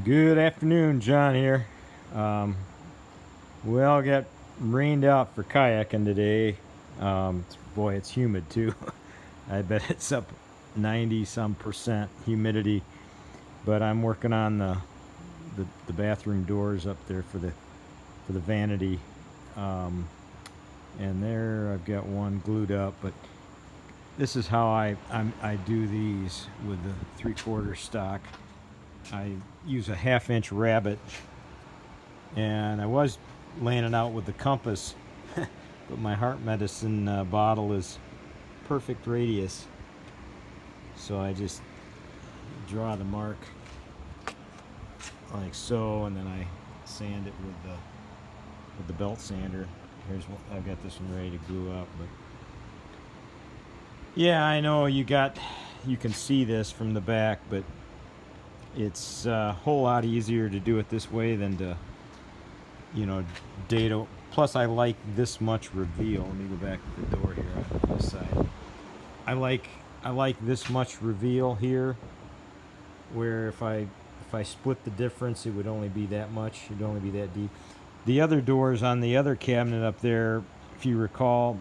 Good afternoon, John here. Um, we all got rained out for kayaking today. Boy, it's humid too. I bet it's up 90 some percent humidity. But I'm working on the bathroom doors up there for the vanity. Um, and there I've got one glued up. But this is how I do these with the 3/4 stock. I use a 1/2 inch rabbet, and I was laying it out with the compass, but my heart medicine bottle is perfect radius, so I just draw the mark like so, and then I sand it with the belt sander. Here's what I've got, this one ready to glue up. But yeah, I know you can see this from the back, but it's a whole lot easier to do it this way than to dado. Plus, I like this much reveal. Let me go back to the door here on this side. I like this much reveal here, where if I split the difference, it would only be that much. It would only be that deep. The other doors on the other cabinet up there, if you recall,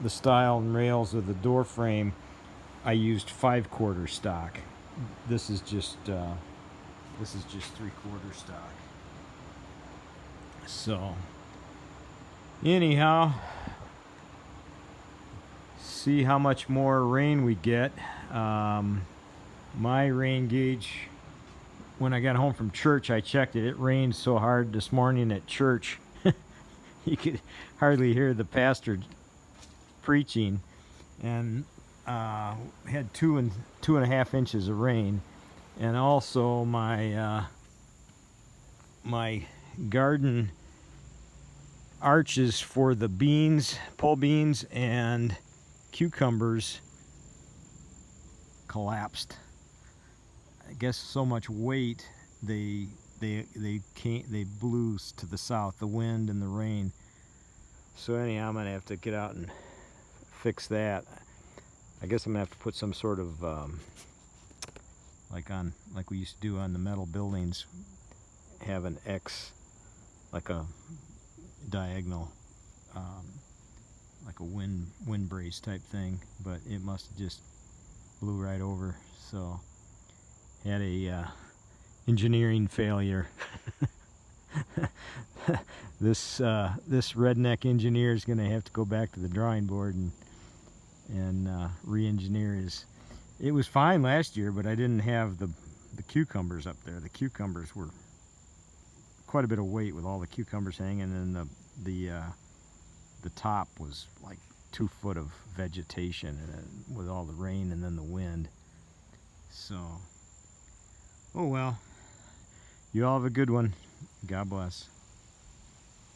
the style and rails of the door frame, I used 5/4 stock. This is just 3/4 stock. So anyhow, see how much more rain we get. My rain gauge, when I got home from church, I checked it. It rained so hard this morning at church, you could hardly hear the pastor preaching, and had 2.5 inches of rain. And also my garden arches for the beans, pole beans, and cucumbers collapsed. I guess so much weight, they blew to the south, the wind and the rain. So anyhow, I'm gonna have to get out and fix that. I guess I'm gonna have to put some sort of like we used to do on the metal buildings, have an X, like a diagonal, like a wind brace type thing. But it must have just blew right over. So had a engineering failure. This redneck engineer is going to have to go back to the drawing board and re-engineer his. It was fine last year, but I didn't have the cucumbers up there. The cucumbers were quite a bit of weight with all the cucumbers hanging, and the top was like 2 foot of vegetation, and with all the rain and then the wind. So, oh well. You all have a good one. God bless.